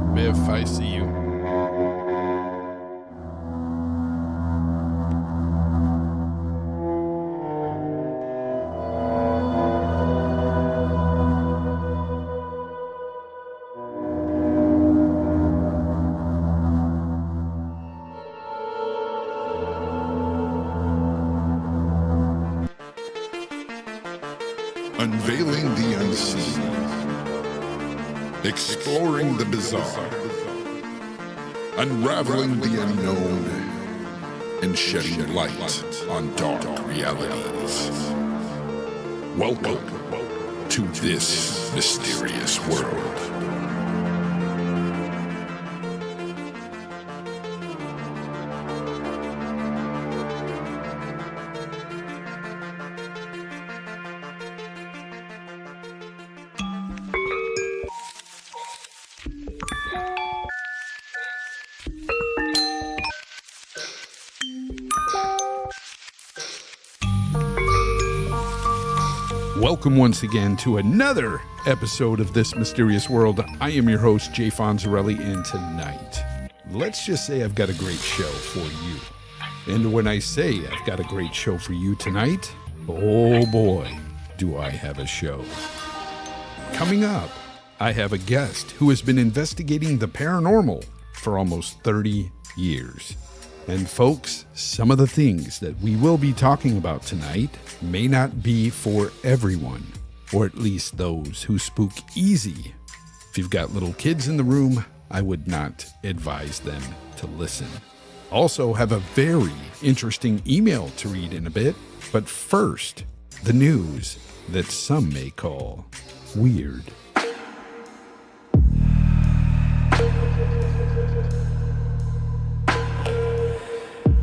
up, Biff? I see you. Unveiling the unseen, exploring the bizarre, unraveling the unknown, and shedding light on dark realities. Welcome to this mysterious world. Welcome once again to another episode of This Mysterious World. I am your host, Jay Fonzarelli, and tonight, let's just say I've got a great show for you. And when I say I've got a great show for you tonight, oh boy, do I have a show. Coming up, I have a guest who has been investigating the paranormal for almost 30 years. And folks, some of the things that we will be talking about tonight may not be for everyone, or at least those who spook easy. If you've got little kids in the room, I would not advise them to listen. Also have a very interesting email to read in a bit, but first, the news that some may call weird.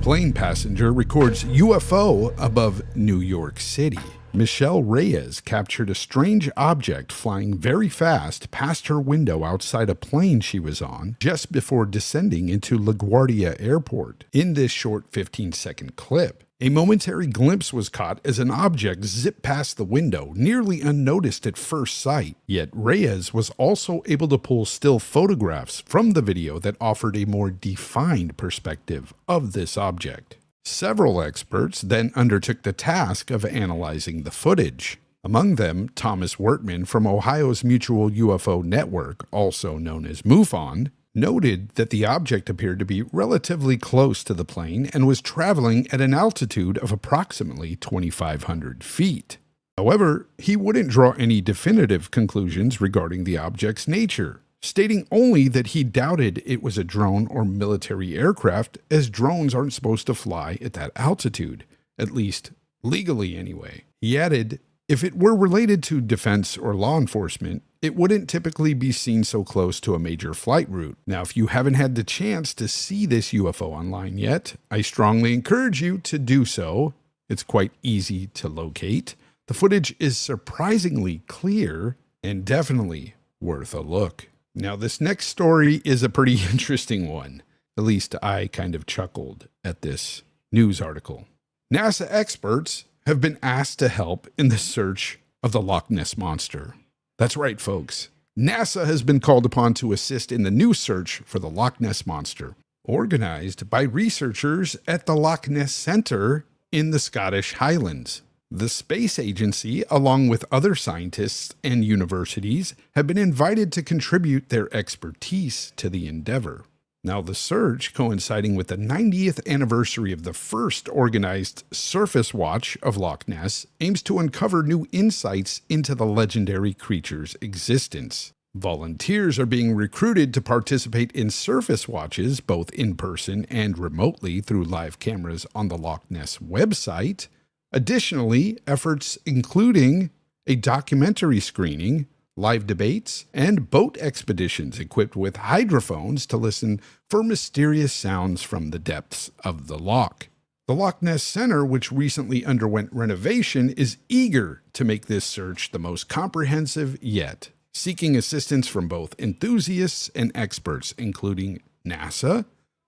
Plane passenger records UFO above New York City. Michelle Reyes captured a strange object flying very fast past her window outside a plane she was on just before descending into LaGuardia Airport. In this short 15-second clip, a momentary glimpse was caught as an object zipped past the window, nearly unnoticed at first sight. Yet Reyes was also able to pull still photographs from the video that offered a more defined perspective of this object. Several experts then undertook the task of analyzing the footage. Among them, Thomas Wertman from Ohio's Mutual UFO Network, also known as MUFON, noted that the object appeared to be relatively close to the plane and was traveling at an altitude of approximately 2,500 feet. However, he wouldn't draw any definitive conclusions regarding the object's nature, stating only that he doubted it was a drone or military aircraft, as drones aren't supposed to fly at that altitude, at least legally anyway. He added, if it were related to defense or law enforcement, it wouldn't typically be seen so close to a major flight route. Now, if you haven't had the chance to see this UFO online yet, I strongly encourage you to do so. It's quite easy to locate. The footage is surprisingly clear and definitely worth a look. Now, this next story is a pretty interesting one. At least I kind of chuckled at this news article. NASA experts have been asked to help in the search of the Loch Ness Monster. That's right, folks. NASA has been called upon to assist in the new search for the Loch Ness Monster, organized by researchers at the Loch Ness Centre in the Scottish Highlands. The space agency, along with other scientists and universities, have been invited to contribute their expertise to the endeavor. Now, the search, coinciding with the 90th anniversary of the first organized surface watch of Loch Ness, aims to uncover new insights into the legendary creature's existence. Volunteers are being recruited to participate in surface watches, both in person and remotely through live cameras on the Loch Ness website. Additionally, efforts including a documentary screening, live debates, and boat expeditions equipped with hydrophones to listen for mysterious sounds from the depths of the loch. The Loch Ness Centre, which recently underwent renovation, is eager to make this search the most comprehensive yet, seeking assistance from both enthusiasts and experts, including NASA,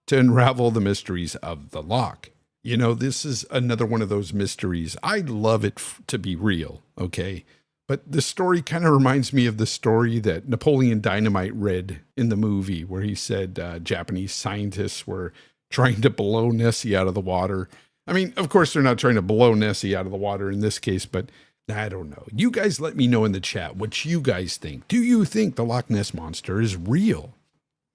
to unravel the mysteries of the loch. You know, this is another one of those mysteries. I'd love it to be real, okay? But the story kind of reminds me of the story that Napoleon Dynamite read in the movie where he said Japanese scientists were trying to blow Nessie out of the water. I mean, of course, they're not trying to blow Nessie out of the water in this case, but I don't know. You guys let me know in the chat what you guys think. Do you think the Loch Ness Monster is real?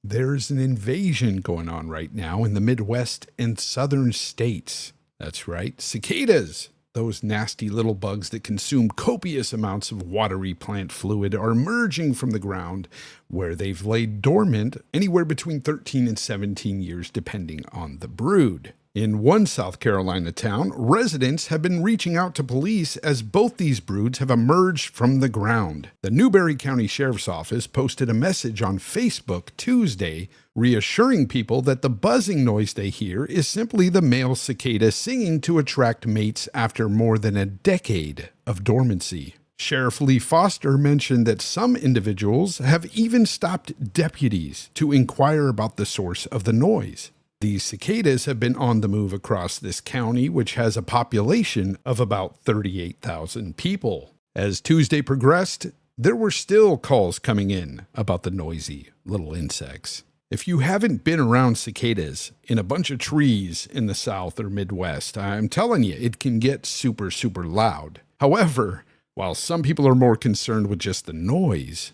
There's an invasion going on right now in the Midwest and southern states. That's right, cicadas. Those nasty little bugs that consume copious amounts of watery plant fluid are emerging from the ground where they've laid dormant anywhere between 13 and 17 years depending on the brood. In one South Carolina town, residents have been reaching out to police as both these broods have emerged from the ground. The Newberry County Sheriff's Office posted a message on Facebook Tuesday reassuring people that the buzzing noise they hear is simply the male cicada singing to attract mates after more than a decade of dormancy. Sheriff Lee Foster mentioned that some individuals have even stopped deputies to inquire about the source of the noise. These cicadas have been on the move across this county, which has a population of about 38,000 people. As Tuesday progressed, there were still calls coming in about the noisy little insects. If you haven't been around cicadas in a bunch of trees in the South or Midwest, I'm telling you, it can get super, super loud. However, while some people are more concerned with just the noise,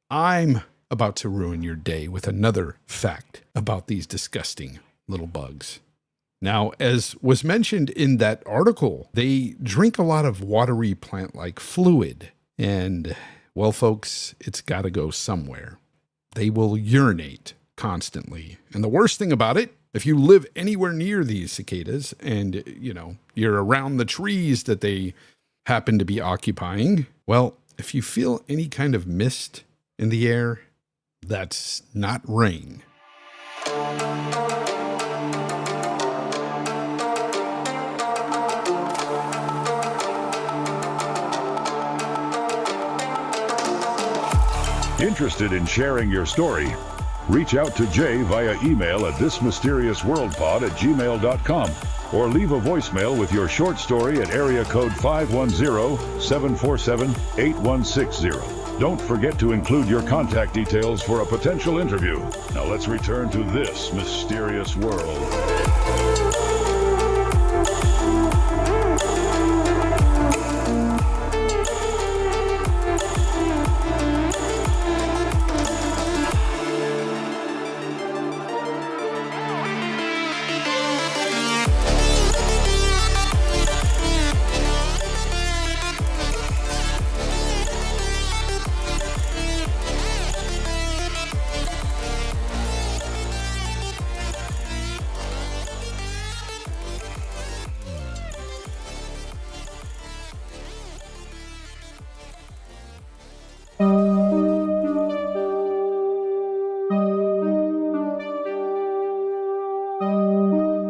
I'm about to ruin your day with another fact about these disgusting little bugs. Now, as was mentioned in that article, they drink a lot of watery plant-like fluid. And, well, folks, it's got to go somewhere. They will urinate constantly. And the worst thing about it, if you live anywhere near these cicadas and, you're around the trees that they happen to be occupying, well, if you feel any kind of mist in the air, that's not rain. Interested in sharing your story? Reach out to Jay via email at thismysteriousworldpod@gmail.com or leave a voicemail with your short story at area code 510-747-8160. Don't forget to include your contact details for a potential interview. Now let's return to This Mysterious World.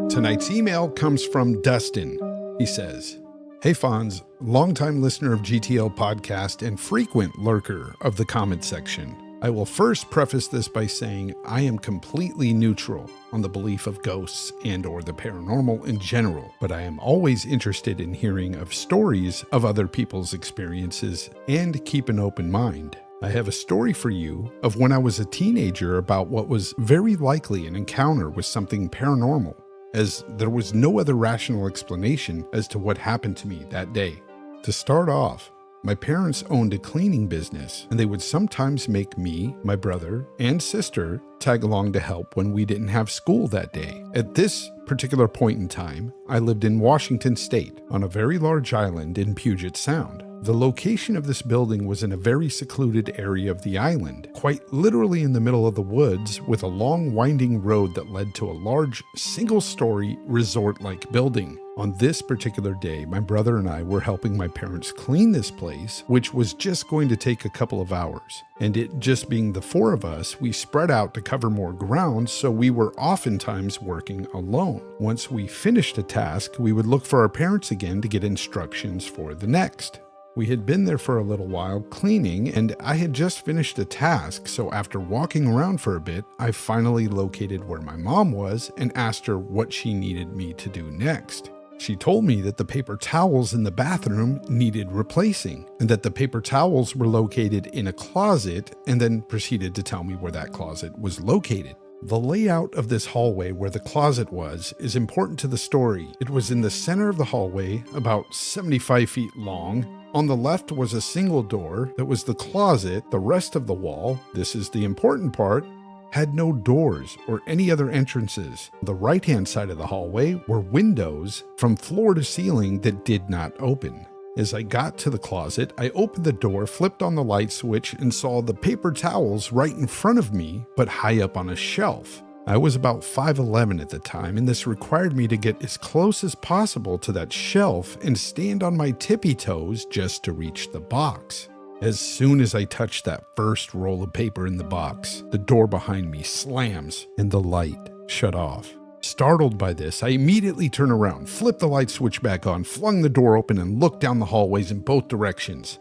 Tonight's email comes from Dustin. He says, "Hey Fonz, longtime listener of GTL podcast and frequent lurker of the comment section. I will first preface this by saying I am completely neutral on the belief of ghosts and or the paranormal in general, but I am always interested in hearing of stories of other people's experiences and keep an open mind. I have a story for you of when I was a teenager about what was very likely an encounter with something paranormal, as there was no other rational explanation as to what happened to me that day. To start off, my parents owned a cleaning business, and they would sometimes make me, my brother, and sister tag along to help when we didn't have school that day. At this particular point in time, I lived in Washington State on a very large island in Puget Sound. The location of this building was in a very secluded area of the island, quite literally in the middle of the woods, with a long winding road that led to a large single-story resort-like building. On this particular day, my brother and I were helping my parents clean this place, which was just going to take a couple of hours. And it just being the four of us, we spread out to cover more ground, so we were oftentimes working alone. Once we finished a task, we would look for our parents again to get instructions for the next. We had been there for a little while cleaning, and I had just finished a task, so after walking around for a bit, I finally located where my mom was and asked her what she needed me to do next. She told me that the paper towels in the bathroom needed replacing and that the paper towels were located in a closet, and then proceeded to tell me where that closet was located. The layout of this hallway where the closet was is important to the story. It was in the center of the hallway, about 75 feet long. On the left was a single door that was the closet. The rest of the wall, this is the important part, had no doors or any other entrances. The right-hand side of the hallway were windows from floor to ceiling that did not open. As I got to the closet, I opened the door, flipped on the light switch, and saw the paper towels right in front of me, but high up on a shelf. I was about 5'11" at the time, and this required me to get as close as possible to that shelf and stand on my tippy toes just to reach the box. As soon as I touched that first roll of paper in the box, the door behind me slams and the light shut off. Startled by this, I immediately turned around, flipped the light switch back on, flung the door open, and looked down the hallways in both directions.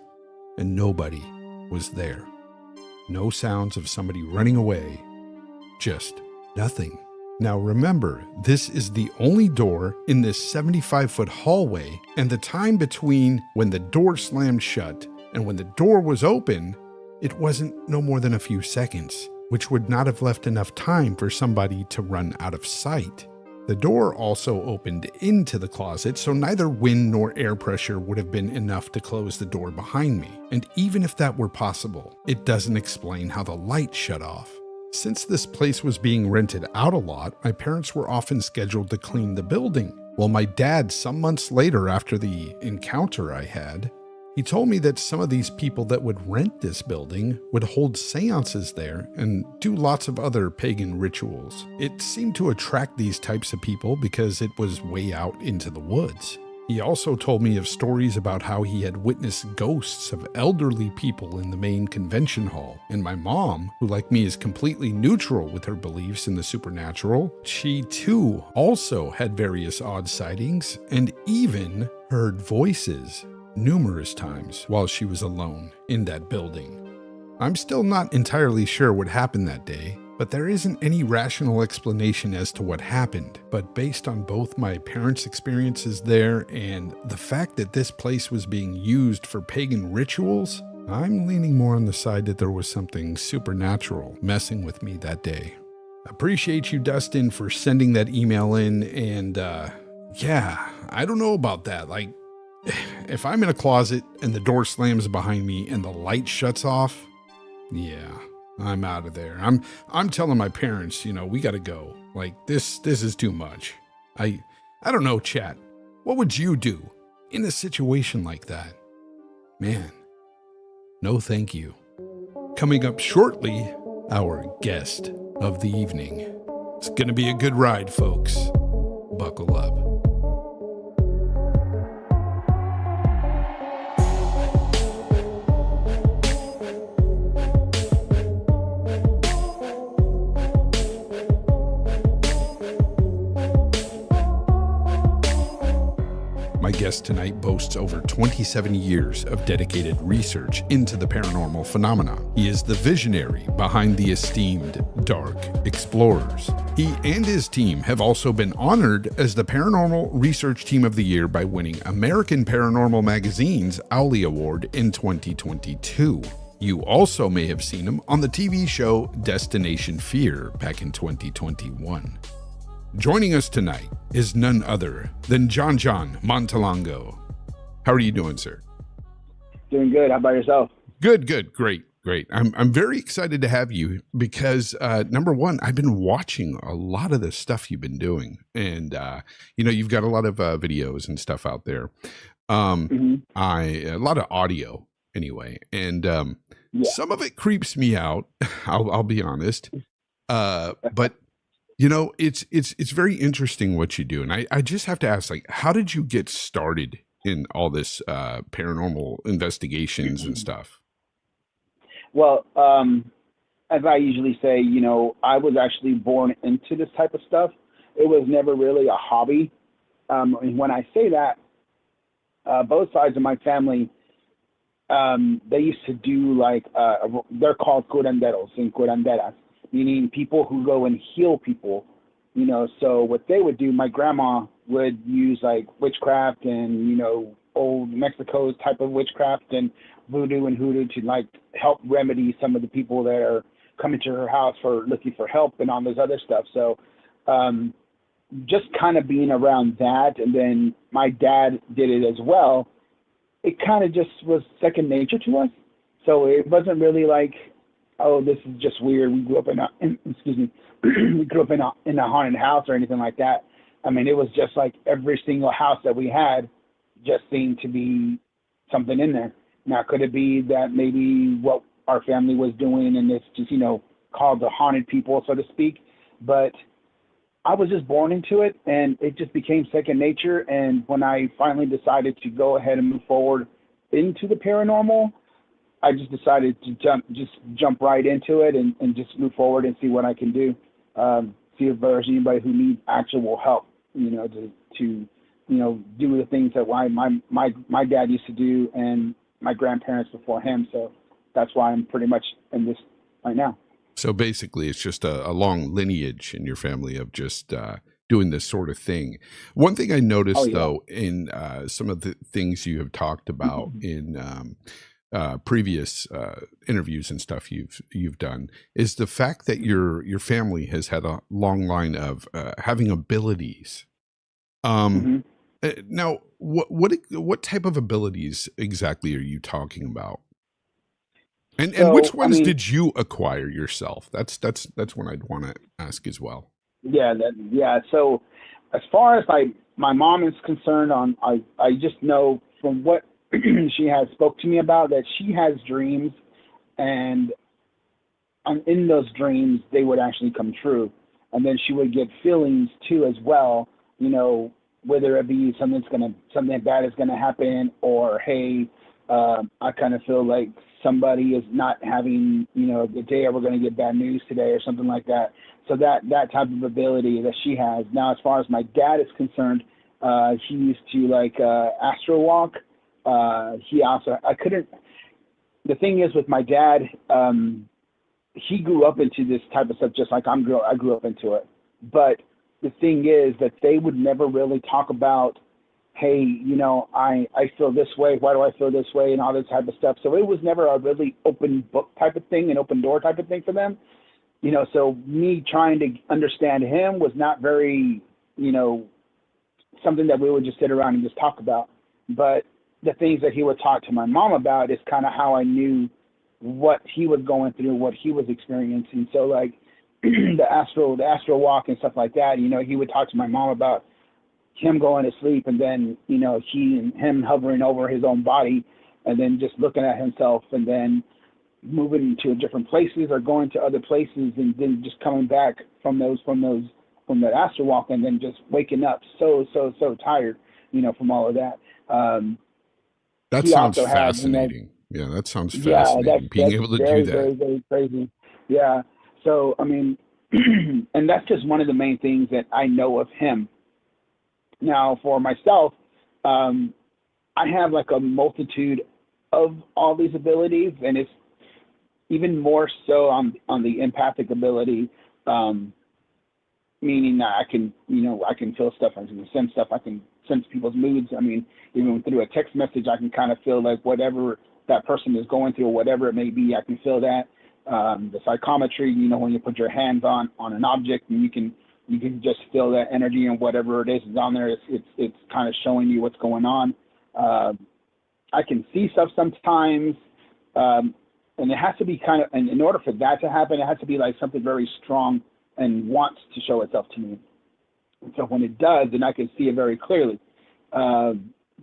And nobody was there. No sounds of somebody running away. Just nothing. Now remember, this is the only door in this 75-foot hallway, and the time between when the door slammed shut and when the door was open, it wasn't no more than a few seconds, which would not have left enough time for somebody to run out of sight. The door also opened into the closet, so neither wind nor air pressure would have been enough to close the door behind me. And even if that were possible, it doesn't explain how the light shut off. Since this place was being rented out a lot, my parents were often scheduled to clean the building. Well, my dad, some months later after the encounter I had, he told me that some of these people that would rent this building would hold seances there and do lots of other pagan rituals. It seemed to attract these types of people because it was way out into the woods. He also told me of stories about how he had witnessed ghosts of elderly people in the main convention hall. And my mom, who like me is completely neutral with her beliefs in the supernatural, she too also had various odd sightings and even heard voices numerous times while she was alone in that building. I'm still not entirely sure what happened that day, but there isn't any rational explanation as to what happened. But based on both my parents' experiences there and the fact that this place was being used for pagan rituals, I'm leaning more on the side that there was something supernatural messing with me that day. Appreciate you, Dustin, for sending that email in, and yeah, I don't know about that. Like, if I'm in a closet and the door slams behind me and the light shuts off, yeah, I'm out of there. I'm telling my parents, we got to go. Like, this is too much. I don't know, chat. What would you do in a situation like that? Man, no thank you. Coming up shortly, our guest of the evening. It's going to be a good ride, folks. Buckle up. My guest tonight boasts over 27 years of dedicated research into the paranormal phenomena. He is the visionary behind the esteemed Dark Explorers. He and his team have also been honored as the Paranormal Research Team of the Year by winning American Paranormal Magazine's Owlie Award in 2022. You also may have seen him on the TV show Destination Fear back in 2021. Joining us tonight is none other than John Montelongo. How are you doing, sir? Doing good. How about yourself? Good. Great. I'm very excited to have you because, number one, I've been watching a lot of the stuff you've been doing. And, you've got a lot of videos and stuff out there. A lot of audio anyway. And some of it creeps me out. I'll be honest. But it's very interesting what you do. And I just have to ask, like, how did you get started in all this paranormal investigations and stuff? Well, as I usually say, I was actually born into this type of stuff. It was never really a hobby. And when I say that, both sides of my family, they used to do they're called curanderos and curanderas, meaning people who go and heal people, So what they would do, my grandma would use like witchcraft and, you know, old Mexico's type of witchcraft and voodoo and hoodoo to like help remedy some of the people that are coming to her house for looking for help and all this other stuff. So just kind of being around that, and then my dad did it as well, it kind of just was second nature to us. So it wasn't really like, oh, this is just weird. We grew up we grew up in a haunted house or anything like that. I mean, it was just like every single house that we had just seemed to be something in there. Now, could it be that maybe what our family was doing and it's just, you know, called the haunted people, so to speak? But I was just born into it, and it just became second nature. And when I finally decided to go ahead and move forward into the paranormal, I just decided to jump right into it and just move forward and see what I can do. See if there's anybody who needs actual help, you know, to you know, do the things that my dad used to do and my grandparents before him. So that's why I'm pretty much in this right now. So basically, it's just a long lineage in your family of just doing this sort of thing. One thing I noticed, though, in some of the things you have talked about in previous interviews and stuff you've done, is the fact that your family has had a long line of having abilities. Now, what type of abilities exactly are you talking about? And which ones did you acquire yourself? That's what I'd want to ask as well. Yeah, So as far as my mom is concerned, I just know from what she has spoke to me about that she has dreams, and in those dreams they would actually come true, and then she would get feelings too as well. You know, whether it be something bad is gonna happen, or hey, I kind of feel like somebody is not having, you know, a good day, or we're going to get bad news today or something like that. So that type of ability that she has. Now, as far as my dad is concerned, he used to like astro walk. He also, the thing is with my dad, he grew up into this type of stuff just like I grew up into it. But the thing is that they would never really talk about, hey, you know, I feel this way. Why do I feel this way? And all this type of stuff. So it was never a really open book type of thing, an open door type of thing for them. You know, so me trying to understand him was not very, you know, something that we would just sit around and just talk about. But the things that he would talk to my mom about is kind of how I knew what he was going through, what he was experiencing. So like the astral walk and stuff like that, you know, he would talk to my mom about him going to sleep, and then, you know, him hovering over his own body, and then just looking at himself, and then moving to different places or going to other places, and then just coming back from that astral walk, and then just waking up so tired, you know, from all of that. That sounds fascinating. Yeah, that sounds fascinating. Being able to do that. Very, very crazy. Yeah. So I mean, and that's just one of the main things that I know of him. Now, for myself, I have like a multitude of all these abilities, and it's even more so on the empathic ability, meaning that I can feel stuff, I can sense stuff, I can sense people's moods. I mean, even through a text message, I can kind of feel like whatever that person is going through, or whatever it may be, I can feel that. The psychometry, you know, when you put your hands on an object, and you can just feel that energy, and whatever it is on there, it's kind of showing you what's going on. I can see stuff sometimes, and it has to be kind of, and in order for that to happen, it has to be like something very strong and wants to show itself to me. And so when it does, then I can see it very clearly. The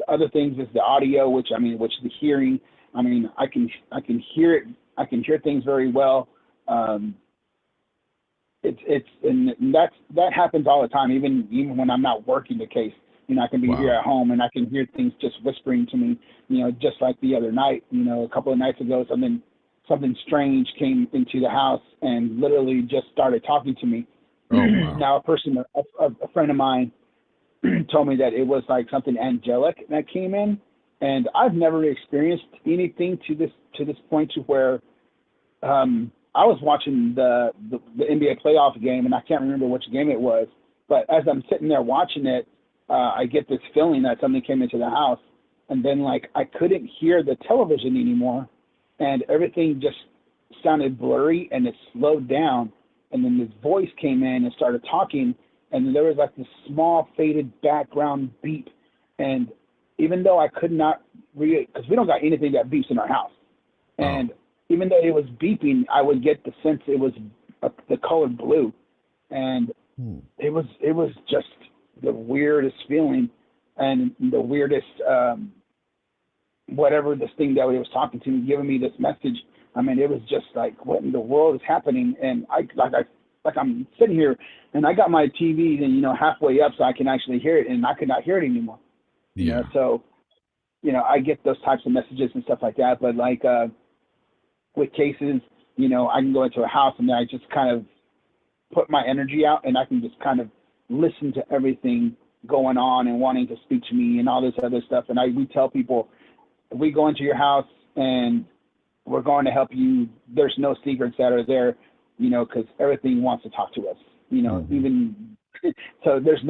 other things is the audio, which the hearing. I mean, I can hear it. I can hear things very well. That happens all the time, even when I'm not working the case. You know, I can be here at home, and I can hear things just whispering to me, you know, just like the other night, you know, a couple of nights ago, something strange came into the house and literally just started talking to me. Oh, wow. Now, a friend of mine told me that it was like something angelic that came in, and I've never experienced anything to this point to where I was watching the NBA playoff game, and I can't remember which game it was, but as I'm sitting there watching it, I get this feeling that something came into the house, and then like I couldn't hear the television anymore, and everything just sounded blurry and it slowed down, and then this voice came in and started talking, and then there was like this small faded background beep, and even though I could not read, because we don't got anything that beeps in our house, and even though it was beeping, I would get the sense it was the color blue, and it was just the weirdest feeling, and the weirdest whatever this thing that he was talking to me, giving me this message. I mean, it was just like, what in the world is happening? And I'm sitting here, and I got my TV, and halfway up, so I can actually hear it, and I could not hear it anymore. Yeah. So, I get those types of messages and stuff like that. But like with cases, I can go into a house and I just kind of put my energy out, and I can just kind of listen to everything going on and wanting to speak to me and all this other stuff. And we tell people, if we go into your house and we're going to help you, there's no secrets that are there, because everything wants to talk to us, even so there's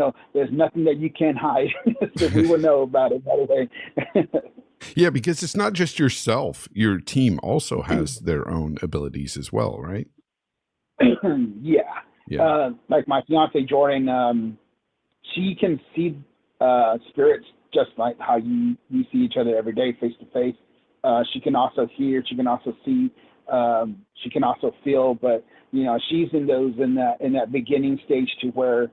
nothing that you can't hide. So we will know about it, by the way. Yeah, because it's not just yourself. Your team also has their own abilities as well, right? Yeah. Like my fiance Jordan, she can see spirits just like how you see each other every day, face to face. She can also hear. She can also see. She can also feel. But she's in that beginning stage to where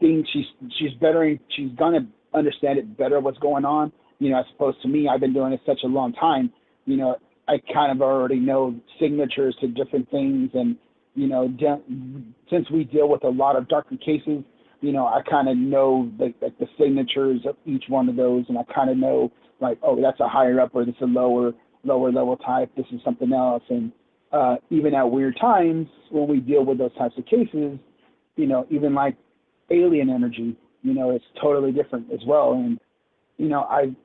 things she's better. She's gonna understand it better what's going on. As opposed to me, I've been doing it such a long time. I kind of already know signatures to different things, and since we deal with a lot of darker cases, I kind of know the signatures of each one of those, and I kind of know like, oh, that's a higher up, or this is a lower level type. This is something else. And even at weird times when we deal with those types of cases, even like alien energy, it's totally different as well. And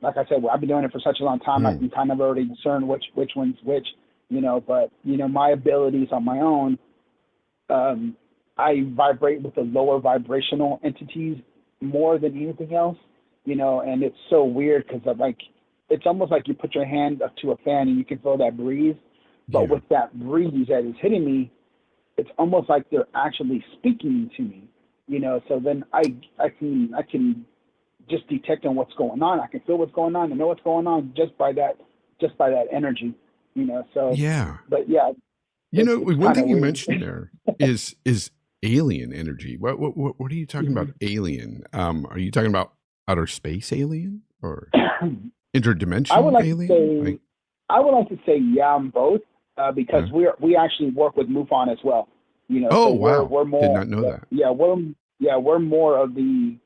like I said, I've been doing it for such a long time. I can kind of already discern which one's which. But my abilities on my own, I vibrate with the lower vibrational entities more than anything else, and it's so weird because it's almost like you put your hand up to a fan and you can feel that breeze, but with that breeze that is hitting me, it's almost like they're actually speaking to me, so then I can just detect on what's going on. I can feel what's going on and know what's going on just by that energy, so yeah. But yeah, one thing you mentioned there is alien energy. What are you talking about? Alien? Are you talking about outer space alien or interdimensional alien? I would like to say both, because we actually work with MUFON as well. Oh, so wow! We're more, did not know that. Yeah, we're more of the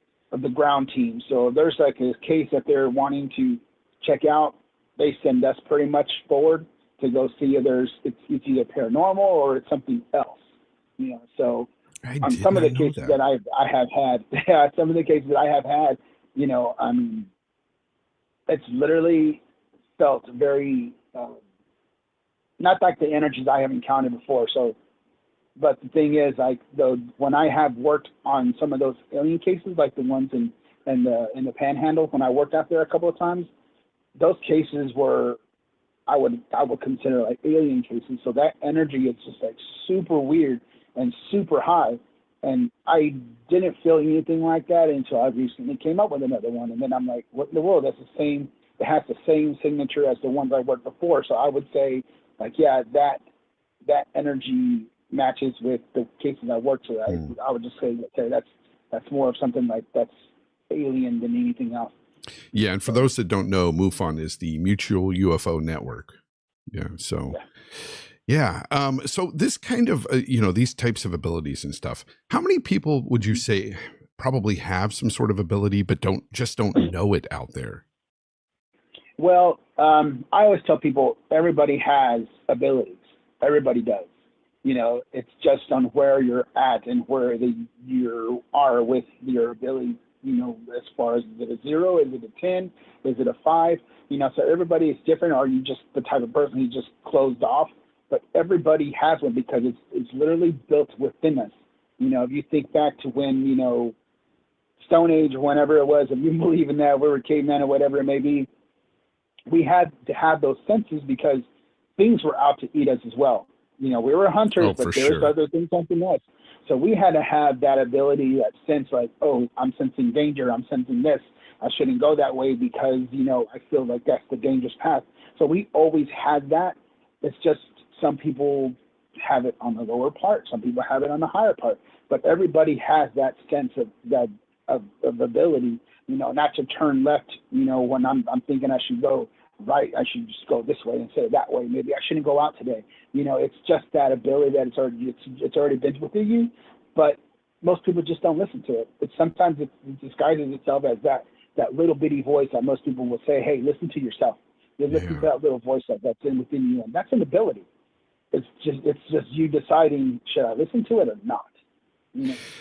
ground team. So if there's like a case that they're wanting to check out, they send us pretty much forward to go see if it's either paranormal or it's something else. So on some of the cases that I have had, some of the cases that I have had, it's literally felt very not like the energies I have encountered before. So, but the thing is, like when I have worked on some of those alien cases, like the ones in the Panhandle, when I worked out there a couple of times, those cases were, I would consider like alien cases. So that energy is just like super weird and super high. And I didn't feel anything like that until I recently came up with another one. And then I'm like, what in the world? It has the same signature as the ones I worked before. So I would say like, yeah, that energy matches with the cases I worked with. I would just say, okay, that's more of something like that's alien than anything else. Yeah, and for those that don't know, MUFON is the Mutual UFO Network. Yeah, so so this kind of these types of abilities and stuff. How many people would you say probably have some sort of ability but don't know it out there? Well, I always tell people everybody has abilities. Everybody does. It's just on where you're at and where you are with your ability. As far as, is it a 0, is it a 10, is it a 5? So everybody is different. Or are you just the type of person who just closed off? But everybody has one because it's literally built within us. If you think back to when, Stone Age, whenever it was, if you believe in that, we were cavemen or whatever it may be, we had to have those senses because things were out to eat us as well. We were hunters, but there was other things hunting us. So we had to have that ability, that sense like, oh, I'm sensing danger, I'm sensing this. I shouldn't go that way because, I feel like that's the dangerous path. So we always had that. It's just some people have it on the lower part, some people have it on the higher part, but everybody has that sense of ability, not to turn left, when I'm thinking I should go right, I should just go this way instead of that way. Maybe I shouldn't go out today. It's just that ability that it's already been within you, but most people just don't listen to it. Sometimes it disguises itself as that little bitty voice that most people will say, hey, listen to yourself. Listen to that little voice that's within you, and that's an ability. It's just you deciding, should I listen to it or not?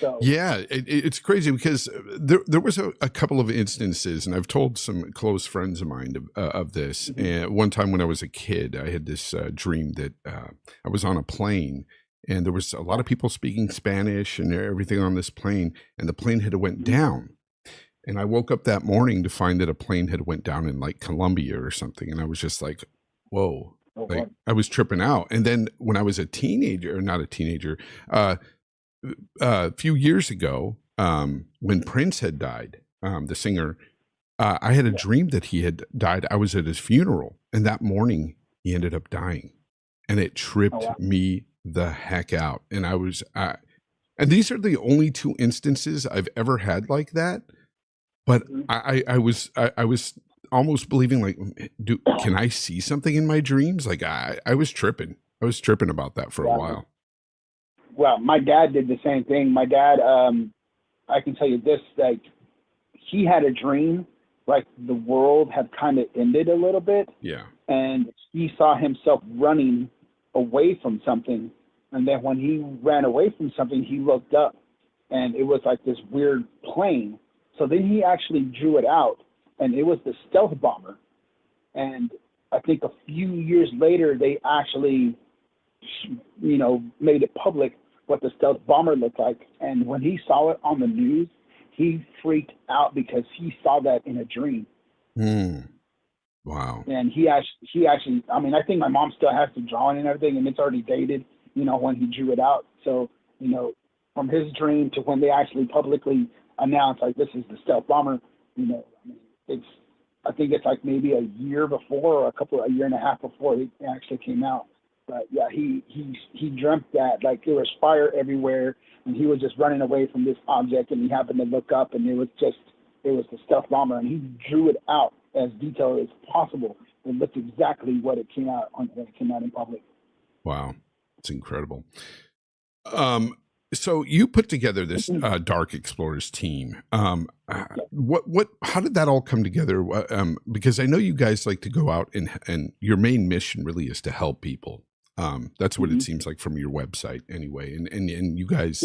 So yeah, it's crazy because there was a couple of instances, and I've told some close friends of mine of this. And one time when I was a kid, I had this dream that I was on a plane, and there was a lot of people speaking Spanish and everything on this plane, and the plane had went down. And I woke up that morning to find that a plane had went down in like Colombia or something, and I was just like, whoa. Like I was tripping out. And then when I was a few years ago, when Prince had died, the singer, I had a dream that he had died. I was at his funeral, and that morning he ended up dying, and it tripped me the heck out. And and these are the only two instances I've ever had like that. But I was almost believing, like, can I see something in my dreams? Like I was tripping. I was tripping about that for a while. Well, my dad did the same thing. My dad, I can tell you this, like he had a dream, like the world had kind of ended a little bit. Yeah. And he saw himself running away from something. And then when he ran away from something, he looked up and it was like this weird plane. So then he actually drew it out, and it was the stealth bomber. And I think a few years later, they actually, made it public what the stealth bomber looked like. And when he saw it on the news, he freaked out because he saw that in a dream. Wow. And he actually, I mean, I think my mom still has the drawing and everything, and it's already dated, when he drew it out. So, from his dream to when they actually publicly announced, like, this is the stealth bomber, I think it's like maybe a year before or a year and a half before it actually came out. But yeah, he dreamt that, like, there was fire everywhere and he was just running away from this object, and he happened to look up and it was the stealth bomber, and he drew it out as detailed as possible. It looked exactly what it came out when it came out in public. Wow. It's incredible. So you put together this Dark Explorers team. How did that all come together? Because I know you guys like to go out and your main mission really is to help people. That's what it seems like from your website anyway. And you guys,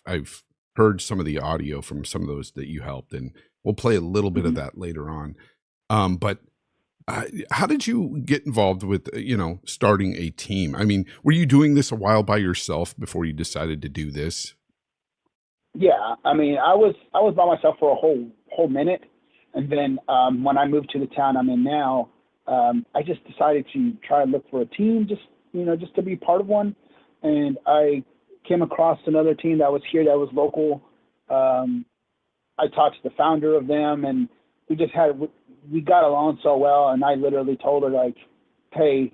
I've heard some of the audio from some of those that you helped, and we'll play a little bit of that later on. But how did you get involved with, starting a team? I mean, were you doing this a while by yourself before you decided to do this? Yeah, I mean, I was by myself for a whole minute, and then when I moved to the town I'm in now, I just decided to try to look for a team, just to be part of one. And I came across another team that was here, that was local. I talked to the founder of them, and we got along so well, and I literally told her, like, hey,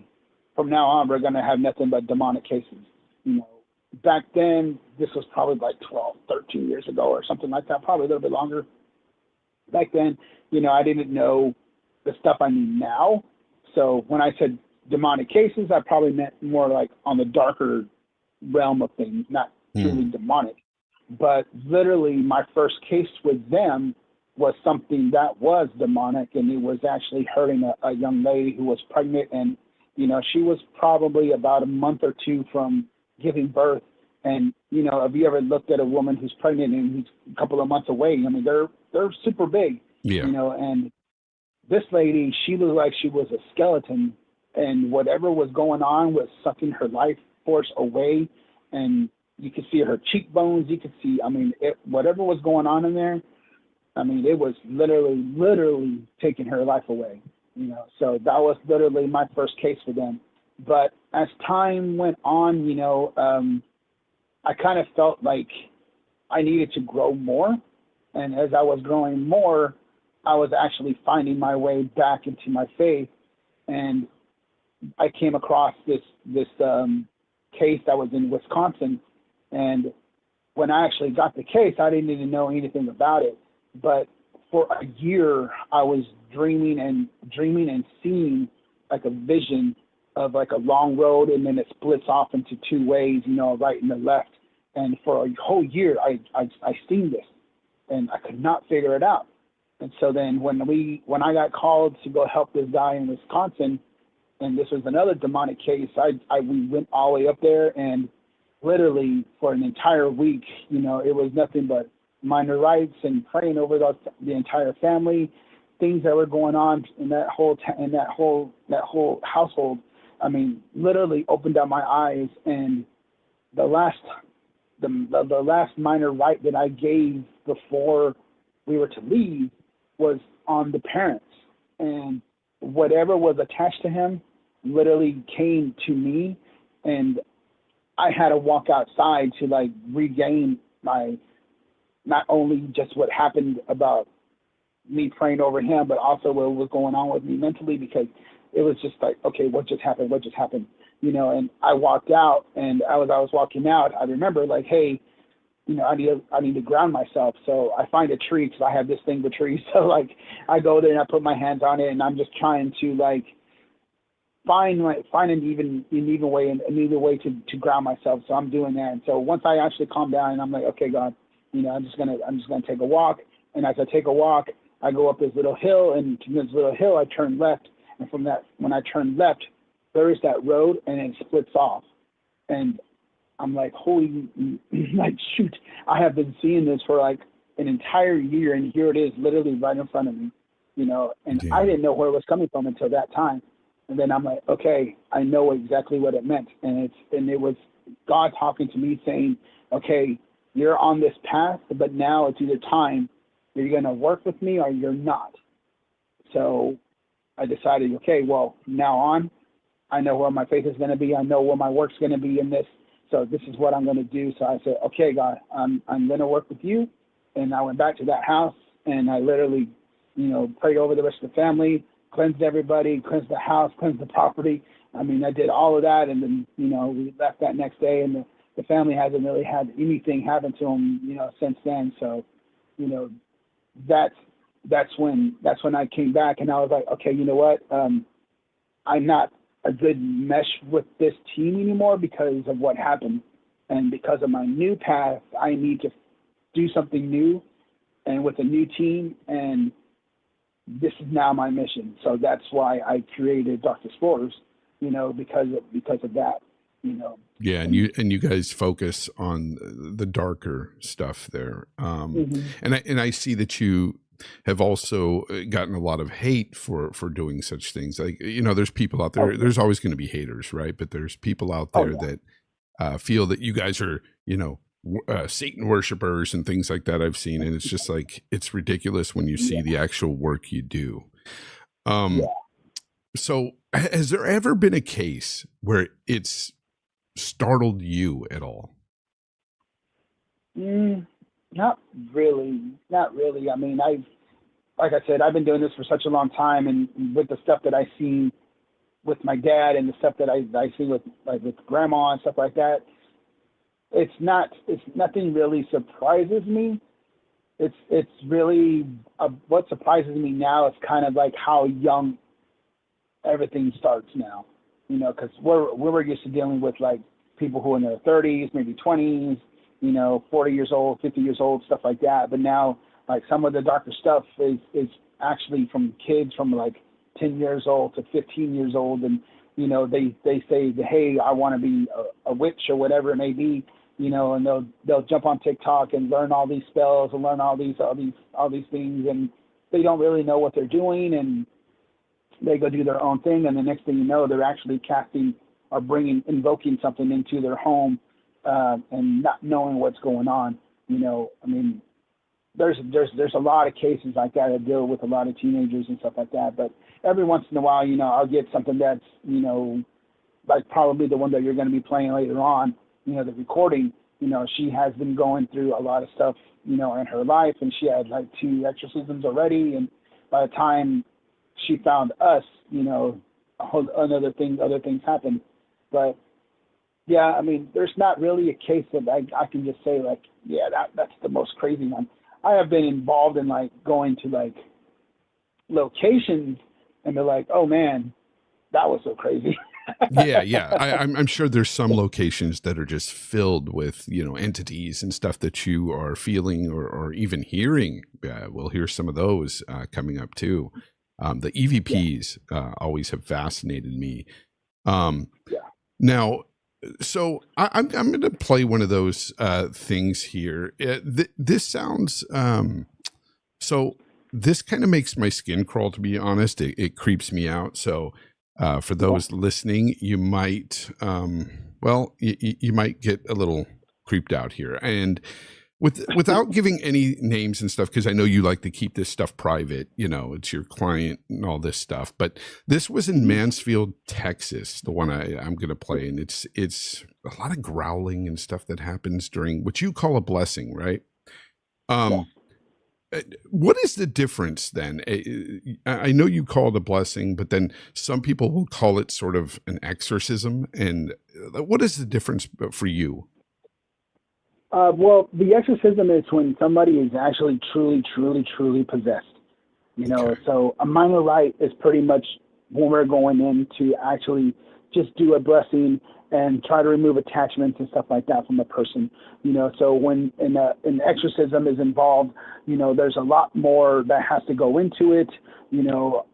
from now on, we're going to have nothing but demonic cases. Back then, this was probably like 12, 13 years ago or something like that, probably a little bit longer. Back then, I didn't know the stuff I need now. So when I said demonic cases, I probably meant more like on the darker realm of things, not truly demonic. But literally, my first case with them was something that was demonic, and it was actually hurting a young lady who was pregnant, and she was probably about a month or two from giving birth. And have you ever looked at a woman who's pregnant and who's a couple of months away? I mean, they're super big. And this lady, she looked like she was a skeleton, and whatever was going on was sucking her life force away, and you could see her cheekbones, you could see, whatever was going on in there, I mean, it was literally taking her life away, you know. So that was literally my first case for them. But as time went on, you know, I kind of felt like I needed to grow more. And as I was growing more, I was actually finding my way back into my faith. And I came across this case that was in Wisconsin. And when I actually got the case, I didn't even know anything about it. But for a year, I was dreaming and seeing like a vision of like a long road, and then it splits off into two ways, you know, right and the left. And for a whole year, I seen this, and I could not figure it out. And so then when I got called to go help this guy in Wisconsin, and this was another demonic case, we went all the way up there, and literally for an entire week, you know, it was nothing but minor rites and praying over the entire family, things that were going on in that whole household. I mean, literally opened up my eyes, and the last minor rite that I gave before we were to leave was on the parents, and whatever was attached to him literally came to me, and I had to walk outside to like regain my, not only just what happened about me praying over him, but also what was going on with me mentally, because it was just like, okay, what just happened, you know. And I walked out, and as I was walking out, I remember like, hey, you know, I need to ground myself. So I find a tree, because I have this thing with trees. So like I go there and I put my hands on it, and I'm just trying to like find an even way to ground myself. So I'm doing that. And so once I actually calm down, and I'm like, okay, God, you know, I'm just gonna take a walk. And as I take a walk, I go up this little hill, and to this little hill I turn left. And from that, when I turn left, there is that road, and it splits off. And I'm like, holy, like, shoot, I have been seeing this for like an entire year, and here it is literally right in front of me, you know. And I didn't know where it was coming from until that time. And then I'm like, okay, I know exactly what it meant. And it was God talking to me saying, okay, you're on this path, but now it's either time you're going to work with me or you're not. So I decided, okay, well, from now on, I know where my faith is going to be. I know where my work's going to be in this. So this is what I'm going to do. So I said, okay, God, I'm going to work with you. And I went back to that house, and I literally, you know, prayed over the rest of the family, cleansed everybody, cleansed the house, cleansed the property. I mean, I did all of that. And then, you know, we left that next day, and the family hasn't really had anything happen to them, you know, since then. So, you know, that's when I came back, and I was like, okay, you know what? I'm not a good mesh with this team anymore because of what happened. And because of my new path, I need to do something new and with a new team. And this is now my mission. So that's why I created Dark Explorers, you know, because of that, you know. Yeah, and you guys focus on the darker stuff there. And I see that you have also gotten a lot of hate for doing such things. Like, you know, there's people out there, there's always going to be haters, right? But there's people out there that feel that you guys are, you know, Satan worshipers and things like that. I've seen, and it's just like, it's ridiculous when you see the actual work you do. So has there ever been a case where it's startled you at all? Not really. I mean, like I said, I've been doing this for such a long time, and with the stuff that I've seen with my dad and the stuff that I see with grandma and stuff like that, it's nothing really surprises me. It's really what surprises me now is kind of like how young everything starts now, you know, because we're used to dealing with like people who are in their 30s, maybe 20s, you know, 40 years old, 50 years old, stuff like that. But now, like, some of the darker stuff is actually from kids from like 10 years old to 15 years old. And, you know, they say, hey, I want to be a witch or whatever it may be, you know, and they'll jump on TikTok and learn all these spells and learn all these things. And they don't really know what they're doing, and they go do their own thing. And the next thing you know, they're actually casting or invoking something into their home, and not knowing what's going on. You know, I mean, there's a lot of cases like that. I deal with a lot of teenagers and stuff like that. But every once in a while, I'll get something that's, like probably the one that you're going to be playing later on, the recording. She has been going through a lot of stuff, in her life, and she had like 2 exorcisms already. And by the time she found us, other things happened. But yeah, I mean, there's not really a case that I can just say like, yeah, that's the most crazy one. I have been involved in like going to like locations and they're like, oh man, that was so crazy. Yeah. I'm sure there's some locations that are just filled with, entities and stuff that you are feeling or even hearing. We'll hear some of those coming up too. The EVPs always have fascinated me. Now, so I'm going to play one of those things here. This sounds so. This kind of makes my skin crawl, to be honest. It creeps me out. So for those listening, you might you might get a little creeped out here, and without giving any names and stuff, because I know you like to keep this stuff private, it's your client and all this stuff. But this was in Mansfield, Texas, the one I'm going to play. And it's a lot of growling and stuff that happens during what you call a blessing, right? What is the difference then? I know you call it a blessing, but then some people will call it sort of an exorcism. And what is the difference for you? Well, the exorcism is when somebody is actually truly possessed. Okay. So a minor rite is pretty much when we're going in to actually just do a blessing and try to remove attachments and stuff like that from a person. So when an exorcism is involved, there's a lot more that has to go into it.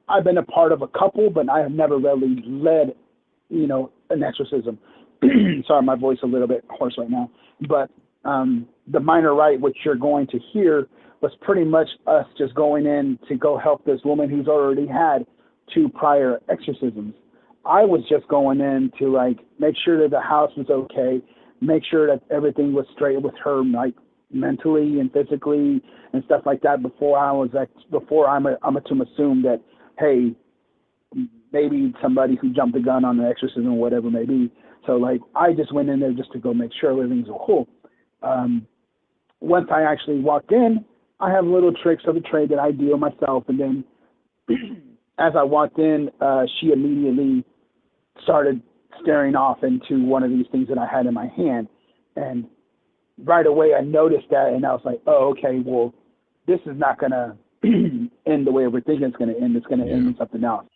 I've been a part of a couple, but I have never really led, an exorcism. Sorry, my voice a little bit hoarse right now. But the minor rite, which you're going to hear, was pretty much us just going in to go help this woman who's already had 2 prior exorcisms. I was just going in to like make sure that the house was okay, make sure that everything was straight with her, like mentally and physically and stuff like that. Before I'm to assume that, hey, maybe somebody who jumped the gun on the exorcism or whatever it may be. So like I just went in there just to go make sure everything's cool. Once I actually walked in, I have little tricks of the trade that I deal myself. And then as I walked in, she immediately started staring off into one of these things that I had in my hand. And right away I noticed that, and I was like, oh, okay, well, this is not going to end the way we're thinking it's going to end. It's going to end in something else.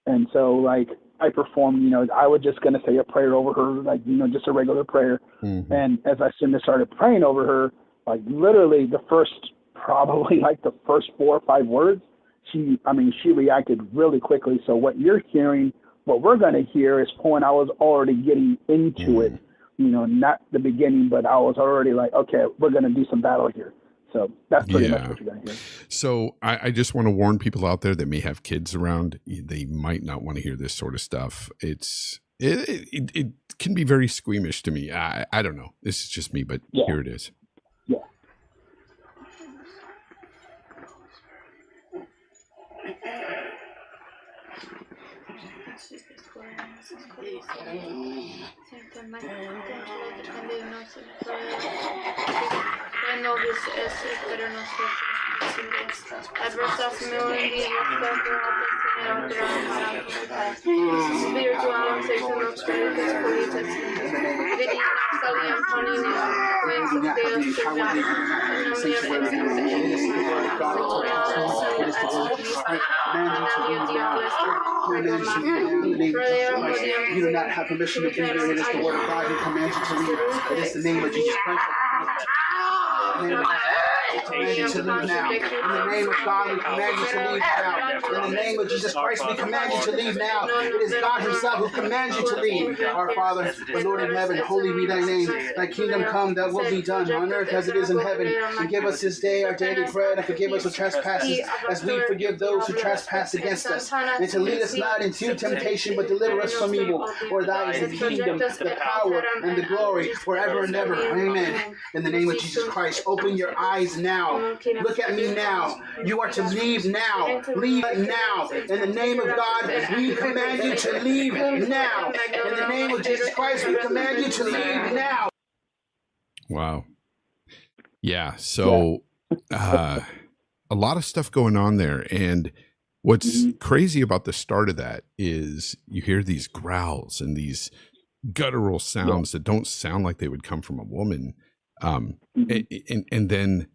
And so like I performed, I was just going to say a prayer over her, like, just a regular prayer. Mm-hmm. And as I started praying over her, like literally probably the first 4 or 5 words, she reacted really quickly. So what you're hearing, what we're going to hear is when I was already getting into it, not the beginning, but I was already like, okay, we're going to do some battle here. So that's pretty much what you're going to hear. So I just want to warn people out there that may have kids around. They might not want to hear this sort of stuff. It can be very squeamish to me. I don't know. This is just me, but here it is. Yeah. You do not have permission to be here. It is the word of God who commands you to leave. It is the name of Jesus Christ. Command you to leave now. In the name of God, we command you to leave now. In the name of Jesus Christ, we command you to leave now. It is God Himself who commands you to leave. Our Father, the Lord in heaven, holy be Thy name. Thy kingdom come, Thy will be done on earth as it is in heaven. And give us this day our daily bread, and forgive us our trespasses, as we forgive those who trespass against us. And to lead us not into temptation, but deliver us from evil. For Thy is the kingdom, the power, and the glory, forever and ever. Amen. In the name of Jesus Christ, open your eyes now. Look at me now. You are to leave now. Leave now. In the name of God, we command you to leave now. In the name of Jesus Christ, we command you to leave now. Wow. Yeah. So a lot of stuff going on there. And what's crazy about the start of that is you hear these growls and these guttural sounds that don't sound like they would come from a woman. And then,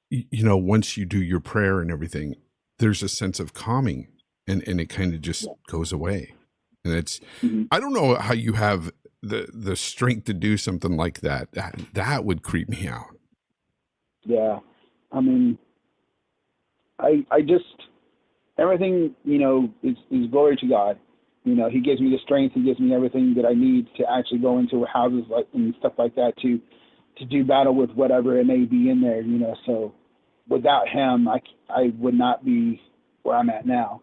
you know, once you do your prayer and everything, there's a sense of calming and it kind of just goes away. And it's, I don't know how you have the strength to do something like that. That would creep me out. Yeah. I mean, I just, everything, you know, is glory to God. You know, he gives me the strength. He gives me everything that I need to actually go into houses like and stuff like that to do battle with whatever it may be in there, you know. So without him, I would not be where I'm at now.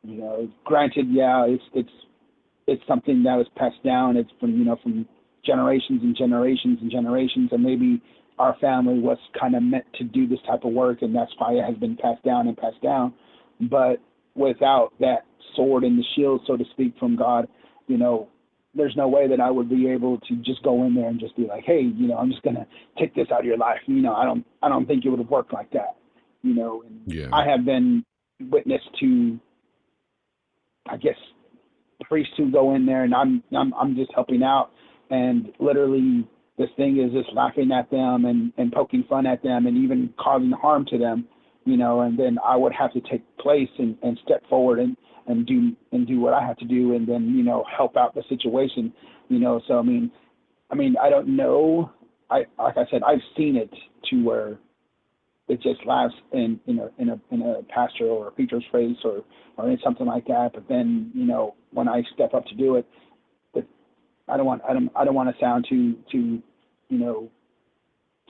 You know, granted, yeah, it's something that was passed down. It's from generations and generations and generations, and maybe our family was kind of meant to do this type of work, and that's why it has been passed down and passed down. But without that sword and the shield, so to speak, from God, you know, there's no way that I would be able to just go in there and just be like, hey, you know, I'm just gonna take this out of your life. You know, I don't think it would have worked like that. You know, and I have been witness to, I guess, priests who go in there, and I'm just helping out, and literally this thing is just laughing at them and poking fun at them and even causing harm to them. You know, and then I would have to take place and step forward and do what I have to do, and then, you know, help out the situation, you know. So I mean, I don't know. Like I said, I've seen it to where it just laughs in a pastor or a preacher's face or in something like that. But then, you know, when I step up to do it, I don't want to sound too you know,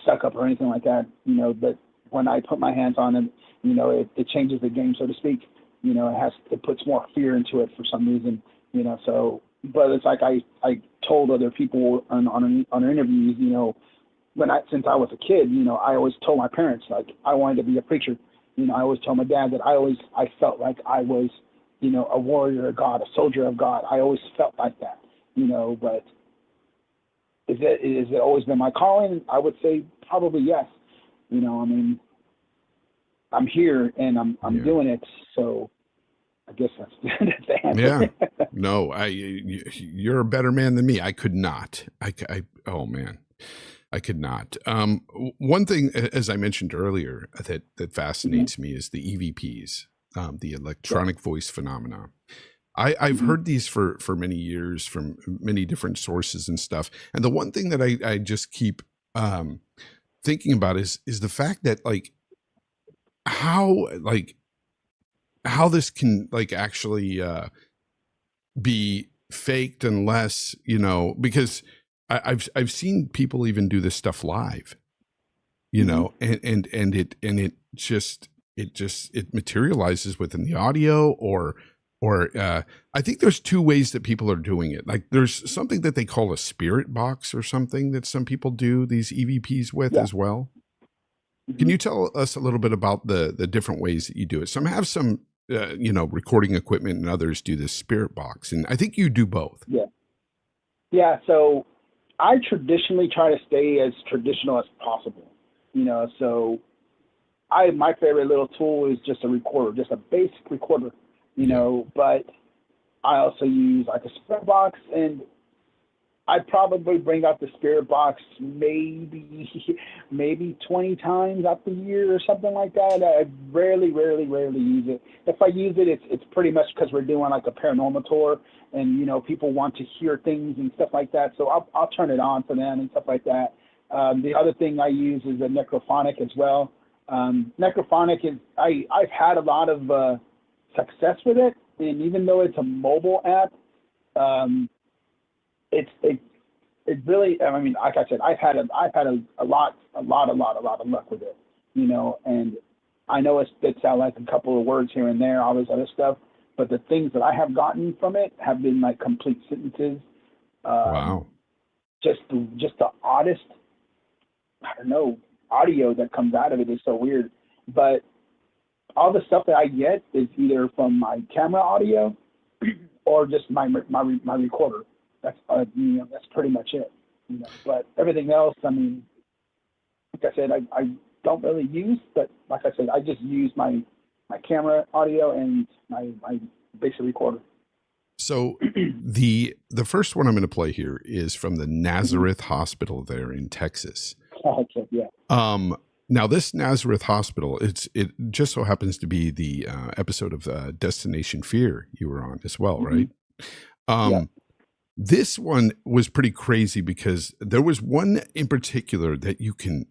stuck up or anything like that, you know. But when I put my hands on it, you know, it changes the game, so to speak. You know, it puts more fear into it for some reason, you know. So, but it's like I told other people on interviews, you know, since I was a kid, you know, I always told my parents, like, I wanted to be a preacher. You know, I always told my dad that I felt like I was, you know, a warrior of God, a soldier of God. I always felt like that, you know. But is it always been my calling? I would say probably yes. You know, I mean, I'm here and I'm doing it, so I guess that's the answer. Yeah. No, you're a better man than me. I could not. Oh man, I could not. One thing, as I mentioned earlier, that fascinates me is the EVPs, the electronic voice phenomena. I've heard these for many years from many different sources and stuff. And the one thing that I just keep thinking about is the fact that how this can actually be faked, unless, you know, because I've seen people even do this stuff live, you know, and it materializes within the audio or I think there's two ways that people are doing it. Like there's something that they call a spirit box or something that some people do these EVPs with as well. Can you tell us a little bit about the different ways that you do it? Some have some, you know, recording equipment, and others do this spirit box. And I think you do both. Yeah. Yeah. So I traditionally try to stay as traditional as possible, you know. So my favorite little tool is just a recorder, just a basic recorder, you know. But I also use like a spirit box, and I'd probably bring out the spirit box maybe 20 times out the year or something like that. I rarely use it. If I use it, it's pretty much because we're doing like a paranormal tour, and, you know, people want to hear things and stuff like that. So I'll turn it on for them and stuff like that. The other thing I use is a necrophonic as well. Necrophonic is I've had a lot of success with it, and even though it's a mobile app, it really, I mean, like I said, I've had a lot of luck with it, you know. And I know it spits out like a couple of words here and there, all this other stuff, but the things that I have gotten from it have been like complete sentences. Wow. Just the oddest, I don't know, audio that comes out of it is so weird. But all the stuff that I get is either from my camera audio or just my recorder. That's that's pretty much it. But everything else, I mean, like I said, I don't really use, but like I said, I just use my camera audio and my basic recorder. So the first one I'm going to play here is from the Nazareth Hospital there in Texas. Okay, yeah. Now this Nazareth Hospital, it just so happens to be the episode of Destination Fear you were on as well, right? Yeah. This one was pretty crazy because there was one in particular that you can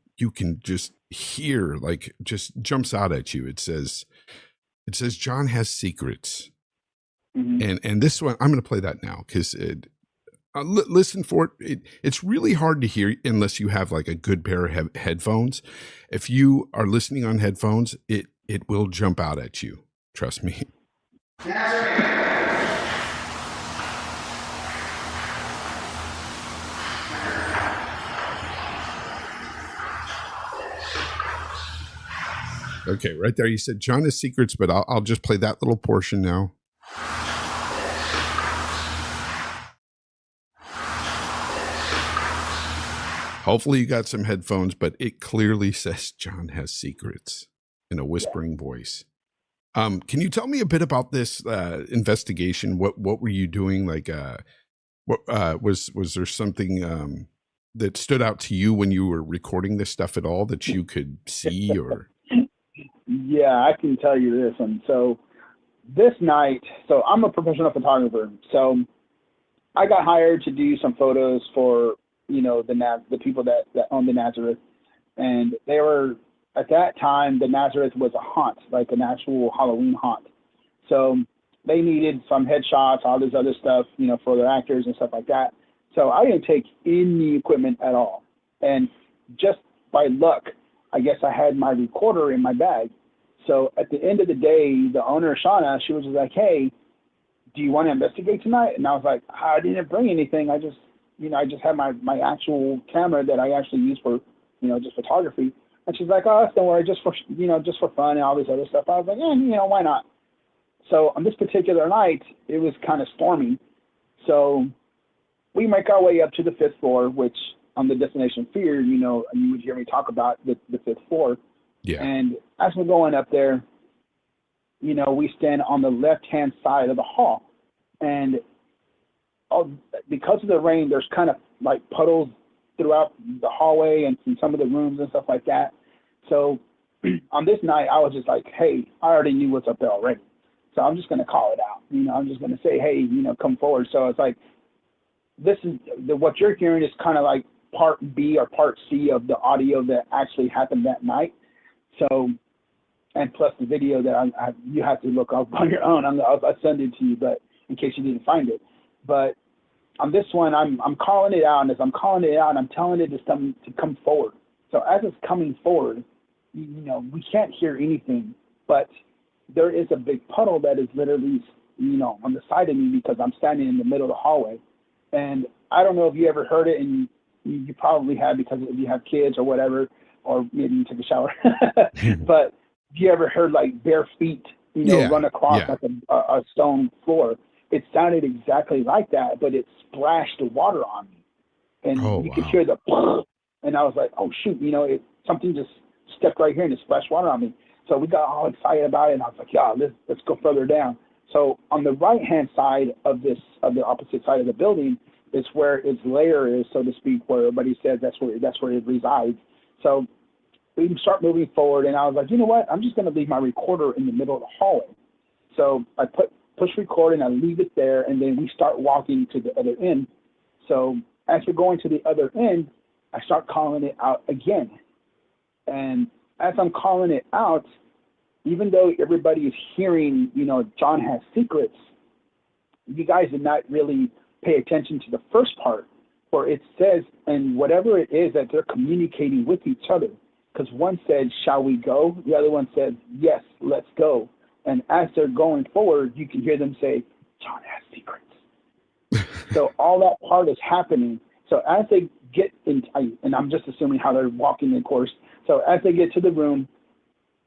just hear, like, just jumps out at you. It says John has secrets. And this one, I'm going to play that now because listen for it. It's really hard to hear unless you have like a good pair of headphones. If you are listening on headphones, it will jump out at you. Trust me. Okay, right there. You said John has secrets, but I'll just play that little portion now. Hopefully you got some headphones, but it clearly says John has secrets in a whispering voice. Can you tell me a bit about this investigation? What were you doing? Like, was there something that stood out to you when you were recording this stuff at all that you could see? Or yeah, I can tell you this one. So this night, so I'm a professional photographer. So I got hired to do some photos for the people that own the Nazareth, and they were, at that time, the Nazareth was a haunt, like an actual Halloween haunt. So they needed some headshots, all this other stuff, for their actors and stuff like that. So I didn't take any equipment at all, and just by luck, I guess I had my recorder in my bag. So at the end of the day, the owner, Shauna, she was just like, "Hey, do you want to investigate tonight?" And I was like, "I didn't bring anything. I just had my actual camera that I actually use for, just photography." And she's like, "Oh, don't worry, just for fun and all this other stuff." I was like, why not? So on this particular night, it was kind of stormy. So we make our way up to the 5th floor, which on the Destination Fear, you would hear me talk about the 5th floor. Yeah. And as we're going up there, we stand on the left-hand side of the hall. And because of the rain, there's kind of like puddles throughout the hallway and in some of the rooms and stuff like that. So on this night, I was just like, hey, I already knew what's up there already. So I'm just going to call it out. I'm just going to say, hey, come forward. So it's like, this is what you're hearing is kind of like part B or part C of the audio that actually happened that night. So, and plus the video that you have to look up on your own. I'll send it to you, but in case you didn't find it. But on this one, I'm calling it out, and as I'm calling it out, I'm telling it to come forward. So as it's coming forward, we can't hear anything, but there is a big puddle that is literally, on the side of me because I'm standing in the middle of the hallway. And I don't know if you ever heard it, and you probably have because if you have kids or whatever, or maybe you took a shower. But have you ever heard like bare feet, run across like a stone floor? It sounded exactly like that, but it splashed the water on me. And you could hear the, and I was like, oh shoot, something just stepped right here and it splashed water on me. So we got all excited about it, and I was like, yeah, let's go further down. So on the right-hand side of the opposite side of the building is where its lair is, so to speak, where everybody says that's where it resides. So we start moving forward, and I was like, you know what? I'm just going to leave my recorder in the middle of the hallway. So I push record, and I leave it there, and then we start walking to the other end. So as we're going to the other end, I start calling it out again. And as I'm calling it out, even though everybody is hearing, John has secrets, you guys did not really pay attention to the first part where it says, and whatever it is that they're communicating with each other. Because one said, shall we go? The other one said, yes, let's go. And as they're going forward, you can hear them say, John has secrets. So all that part is happening. So as they get in, and I'm just assuming how they're walking, of course. So as they get to the room,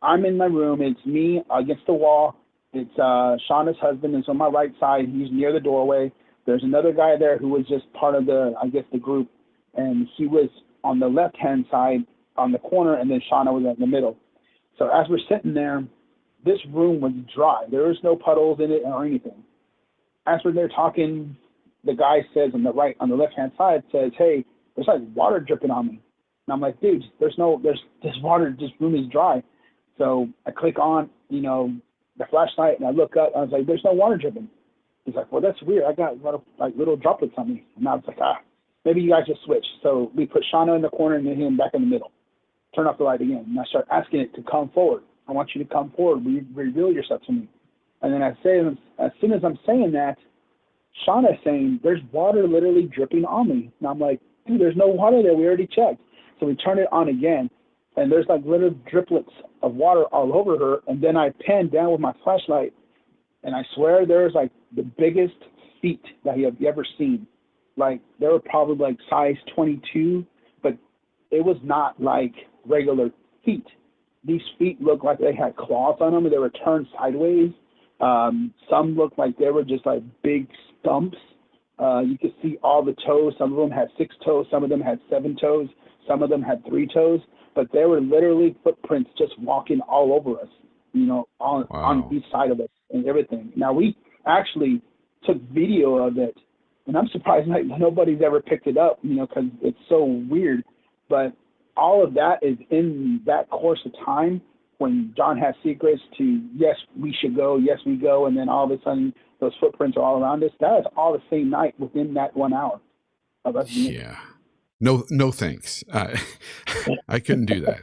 I'm in my room. It's me against the wall. It's Shauna's husband is on my right side. He's near the doorway. There's another guy there who was just part of the group, and he was on the left-hand side on the corner, and then Shauna was in the middle. So as we're sitting there, this room was dry. There was no puddles in it or anything. As we're there talking, the guy says on the left-hand side says, "Hey, there's like water dripping on me." And I'm like, "Dude, there's this water. This room is dry." So I click on, the flashlight, and I look up. I was like, "There's no water dripping." He's like, "Well, that's weird. I got a lot of little droplets on me." And I was like, maybe you guys just switched. So we put Shauna in the corner and then him back in the middle. Turn off the light again. And I start asking it to come forward. I want you to come forward. Reveal yourself to me. And then as soon as I'm saying that, Shauna is saying, "There's water literally dripping on me." And I'm like, "Dude, there's no water there. We already checked." So we turn it on again, and there's like little driplets of water all over her. And then I pan down with my flashlight, and I swear there's like the biggest feet that you have ever seen. Like they were probably like size 22, but it was not like regular feet. These feet looked like they had claws on them, and they were turned sideways. Some looked like they were just like big stumps. You could see all the toes. Some of them had 6 toes. Some of them had 7 toes. Some of them had 3 toes. But they were literally footprints just walking all over us, on each side of us and everything. Now, we actually took video of it, and I'm surprised nobody's ever picked it up, because it's so weird. But all of that is in that course of time when John has secrets to, yes, we should go, yes, we go, and then all of a sudden those footprints are all around us. That is all the same night within that 1 hour of us being Yeah. No, thanks. I couldn't do that.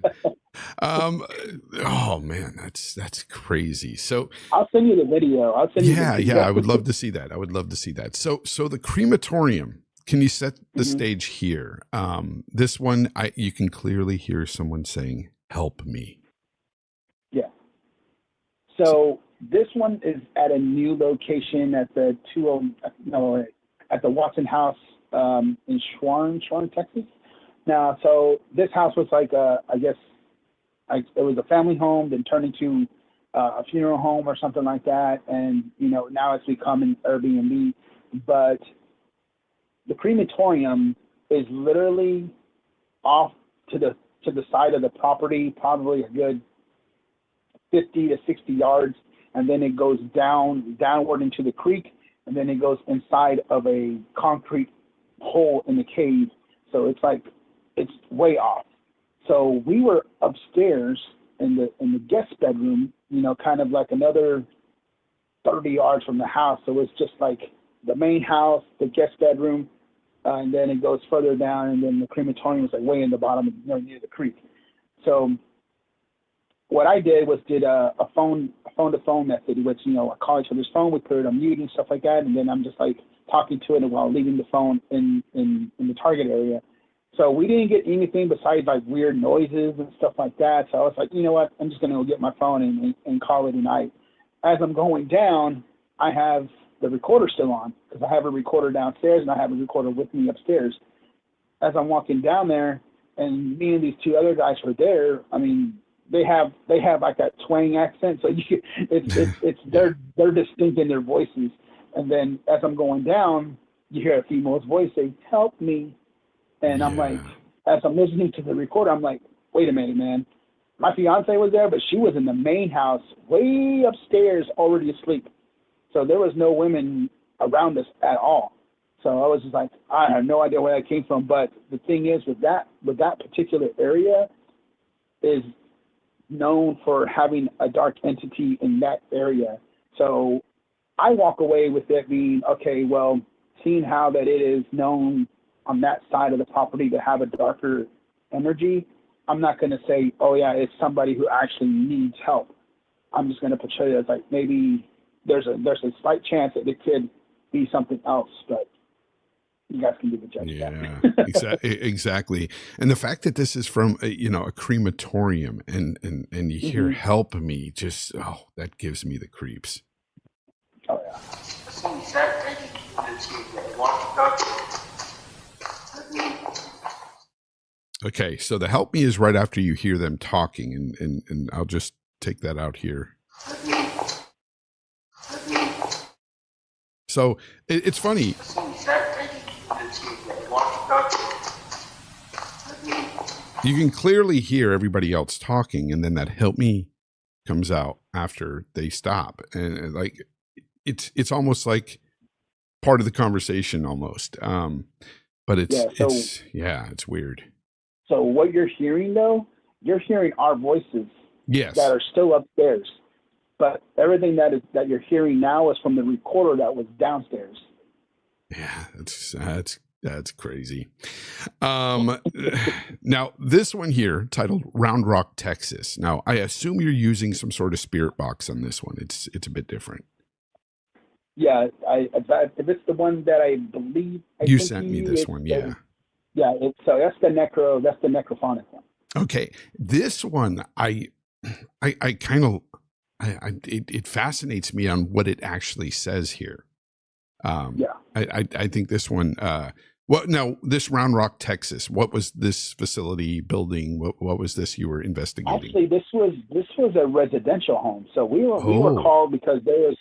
Oh man, that's crazy. So I'll send you the video. Yeah. I would love to see that. So the crematorium. Can you set the stage here? This one, you can clearly hear someone saying, "Help me." Yeah. So this one is at a new location at the at the Watson House in Schwarn, Texas. Now, so this house was like it was a family home, then turned into a funeral home or something like that, and now it's become an Airbnb. But the crematorium is literally off to the side of the property, probably a good 50 to 60 yards, and then it goes downward into the creek, and then it goes inside of a concrete hole in the cave. So it's way off. So we were upstairs in the guest bedroom, kind of like another 30 yards from the house. So it's just like the main house, the guest bedroom, and then it goes further down, and then the crematorium was like way in the bottom, near the creek. So what I did was a phone-to-phone method, which, I call each other's phone, we put it on mute and stuff like that, and then I'm just like talking to it while leaving the phone in the target area. So we didn't get anything besides like weird noises and stuff like that. So I was like, you know what, I'm just going to go get my phone and call it a night. As I'm going down, I have the recorder still on because I have a recorder downstairs and I have a recorder with me upstairs. As I'm walking down there, and me and these 2 other guys were there, I mean, they have like that twang accent, so they're distinct in their voices. And then as I'm going down, you hear a female's voice say, "Help me." And I'm like, as I'm listening to the recorder, I'm like, wait a minute, man. My fiance was there, but she was in the main house, way upstairs, already asleep. So there was no women around us at all. So I was just like, I have no idea where that came from. But the thing is, with that particular area is known for having a dark entity in that area. So I walk away with it being, okay, well, seeing how that it is known on that side of the property to have a darker energy, I'm not going to say, oh yeah, it's somebody who actually needs help. I'm just going to portray it as like maybe there's a slight chance that it could be something else, but you guys can do the judge. Yeah, exactly. And the fact that this is from a crematorium and you hear "help me," just that gives me the creeps. Oh yeah. Okay, so the help me is right after you hear them talking, and I'll just take that out here. So it's funny. You can clearly hear everybody else talking, and then that help me comes out after they stop, and like it's almost like part of the conversation almost. But it's weird. So what you're hearing though, you're hearing our voices Yes. that are still upstairs, but everything that you're hearing now is from the recorder that was downstairs. Yeah, that's crazy. Now this one here titled Round Rock, Texas. Now I assume you're using some sort of spirit box on this one. It's a bit different. Yeah, if it's the one that I believe you sent me this one, yeah. Yeah, that's the necrophonic one. Okay, this one it fascinates me on what it actually says here. I think this one. This Round Rock, Texas. What was this facility building? What was this you were investigating? Actually, this was a residential home. So we were called because there was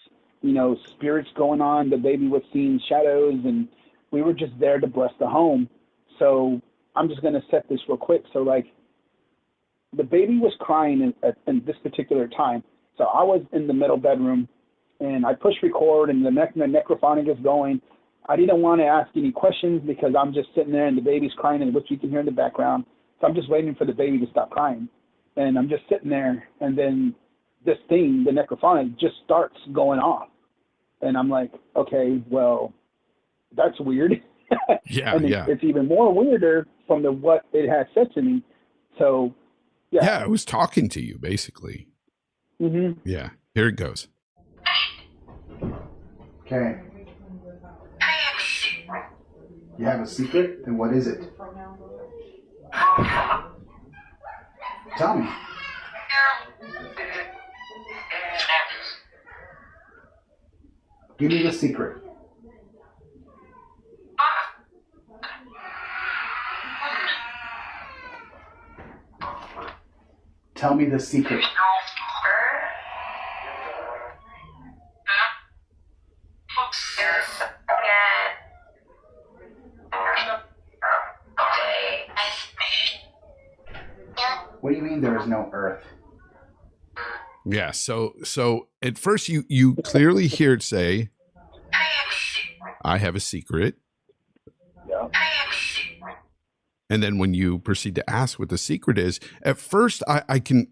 spirits going on. The baby was seeing shadows, and we were just there to bless the home. So I'm just gonna set this real quick. So like, the baby was crying in this particular time. So I was in the middle bedroom, and I push record, and the necrophonic is going. I didn't want to ask any questions because I'm just sitting there, and the baby's crying, and which you can hear in the background. So I'm just waiting for the baby to stop crying, and I'm just sitting there, and then this thing, the necrophonic, just starts going off, and I'm like, okay, well, that's weird. Yeah, and it's even more weirder from what it had said to me. So, yeah, it was talking to you basically. Mm-hmm. Yeah, here it goes. Okay. You have a secret? And what is it? Tell me. Give me the secret. Tell me the secret. What do you mean there is no earth? Yeah, so at first you clearly hear it say, I have a secret. Yeah. And then when you proceed to ask what the secret is, at first I can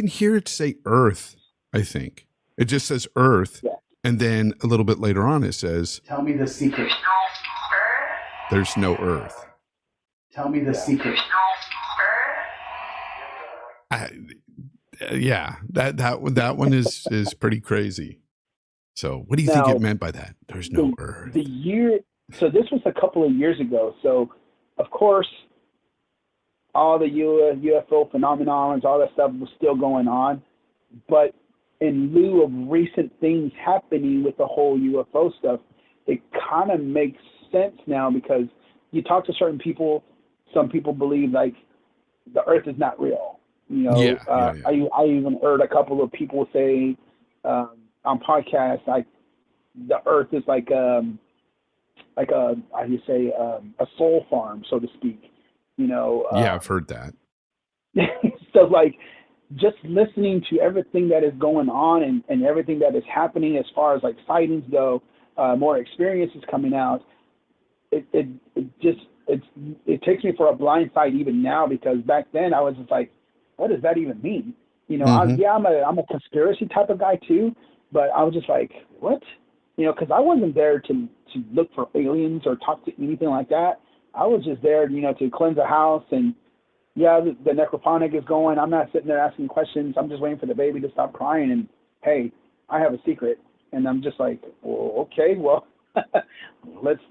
hear it say earth, I think. It just says earth. Yeah. And then a little bit later on it says, tell me the secret. There's no earth. Tell me the secret. That one is pretty crazy. So what do you think it meant by that? There's no earth. So this was a couple of years ago. So of course, all the UFO phenomenons, all that stuff was still going on. But in lieu of recent things happening with the whole UFO stuff, it kind of makes sense now because you talk to certain people, some people believe like the earth is not real. I even heard a couple of people say on podcasts like the earth is like a soul farm, so to speak. I've heard that. So like just listening to everything that is going on and everything that is happening as far as like sightings go, more experiences coming out, it takes me for a blind side even now, because back then I was just like, what does that even mean? I'm a conspiracy type of guy too, but I was just like, what? Because I wasn't there to look for aliens or talk to anything like that. I was just there, to cleanse the house, and the necrophonic is going. I'm not sitting there asking questions. I'm just waiting for the baby to stop crying, and hey, I have a secret. And I'm just like, well, okay, well, let's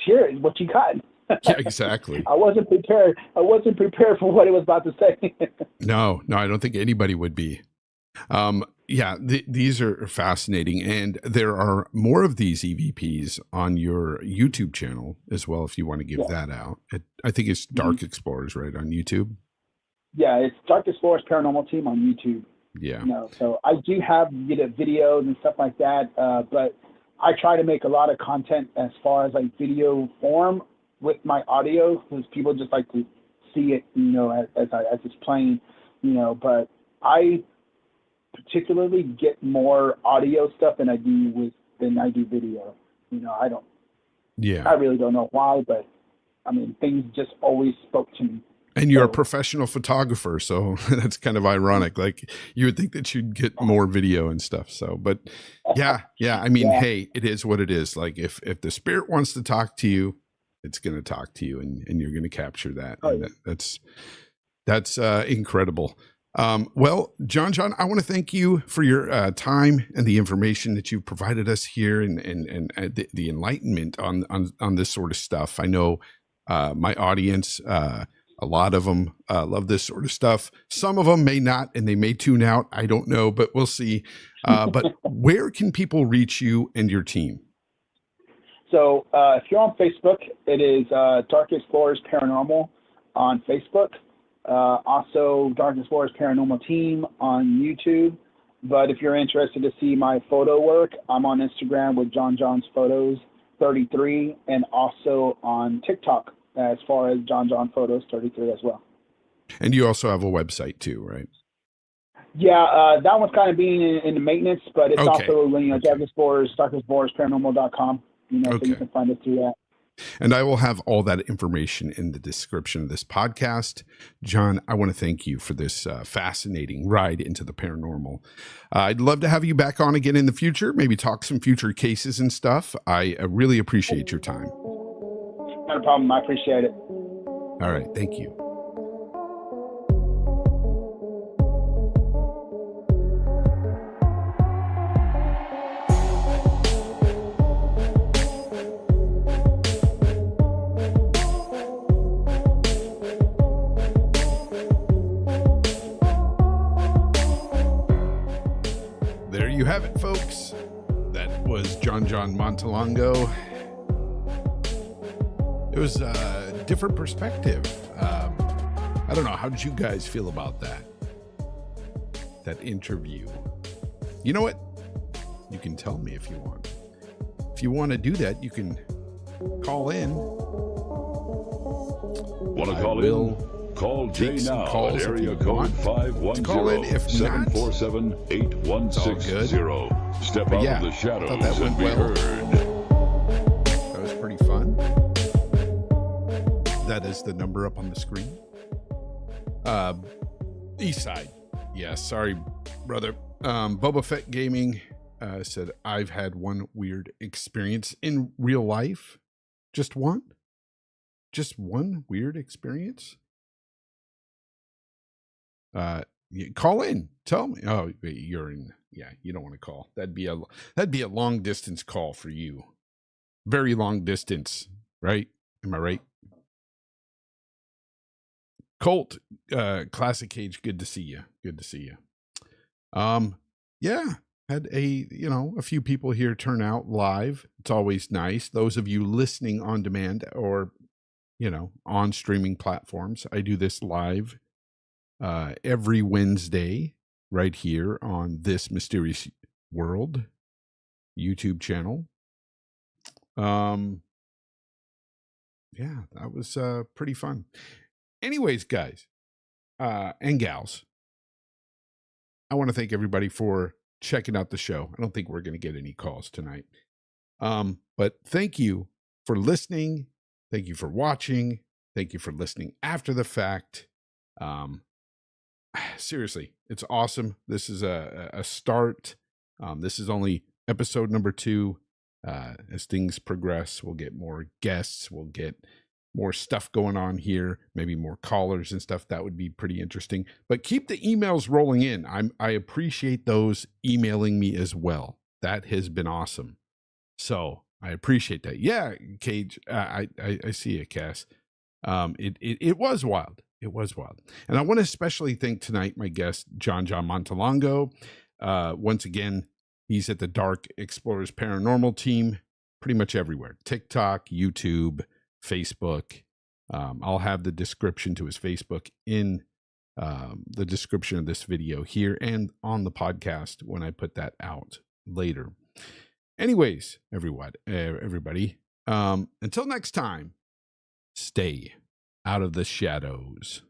hear it. What you got? Yeah, exactly. I wasn't prepared for what it was about to say. No, I don't think anybody would be. Yeah, these are fascinating, and there are more of these EVPs on your YouTube channel as well. If you want to give that out, I think it's Dark Explorers, right, on YouTube. Yeah, it's Dark Explorers Paranormal Team on YouTube. Yeah. So I do have videos and stuff like that, but I try to make a lot of content as far as like video form with my audio, because people just like to see it, as it's playing, But I particularly get more audio stuff than I do video. I don't. Yeah. I really don't know why, but I mean, things just always spoke to me. And you're a professional photographer, so that's kind of ironic. Like, you would think that you'd get more video and stuff. So, but yeah. I mean, hey, it is what it is. Like, if the spirit wants to talk to you, it's going to talk to you, and you're going to capture that. Oh, yeah. That's incredible. Well, John, I want to thank you for your time and the information that you provided us here, and the enlightenment on this sort of stuff. I know my audience, a lot of them love this sort of stuff. Some of them may not, and they may tune out. I don't know, but we'll see. But where can people reach you and your team? So if you're on Facebook, it is Dark Explorers Paranormal on Facebook. Also, Dark Explorers Paranormal Team on YouTube. But if you're interested to see my photo work, I'm on Instagram with John's Photos 33, and also on TikTok as far as John Photos 33 as well. And you also have a website too, right? Yeah, that one's kind of being in the maintenance, but it's also, Dark Explorers, darkexplorersparanormal.com. So you can find it through that. And I will have all that information in the description of this podcast. John, I want to thank you for this fascinating ride into the paranormal. I'd love to have you back on again in the future, maybe talk some future cases and stuff. I really appreciate your time. Not a problem. I appreciate it. All right. Thank you. You have it, folks. That was John Montelongo. It was a different perspective. I don't know. How did you guys feel about that interview? You know what? You can tell me if you want. If you want to do that, you can call in. Want to call in? Call Jay now at area code 510-747-8160. Step out of the shadows and be heard. That was pretty fun. That is the number up on the screen. East side. Yeah, sorry, brother. Boba Fett Gaming said, I've had one weird experience in real life. Just one? Just one weird experience? Call in, tell me. Oh, you're in. Yeah, you don't want to call. That'd be a long distance call for you. Very long distance, right? Am I right? Colt, Classic Cage, good to see you. Yeah, had a few people here turn out live. It's always nice. Those of you listening on demand or on streaming platforms, I do this live every Wednesday right here on This Mysterious World YouTube channel. Yeah, that was pretty fun. Anyways, guys and gals, I want to thank everybody for checking out the show. I don't think we're going to get any calls tonight. But thank you for listening. Thank you for watching. Thank you for listening after the fact. Seriously, it's awesome. This is a start. This is only episode number 2. As things progress, we'll get more guests. We'll get more stuff going on here. Maybe more callers and stuff. That would be pretty interesting. But keep the emails rolling in. I appreciate those emailing me as well. That has been awesome. So I appreciate that. Yeah, Cage. I see it, Cass. It was wild. It was wild. And I want to especially thank tonight my guest, John Montelongo. Once again, he's at the Dark Explorers Paranormal team, pretty much everywhere. TikTok, YouTube, Facebook. I'll have the description to his Facebook in the description of this video here and on the podcast when I put that out later. Anyways, everybody, until next time, stay out of the shadows.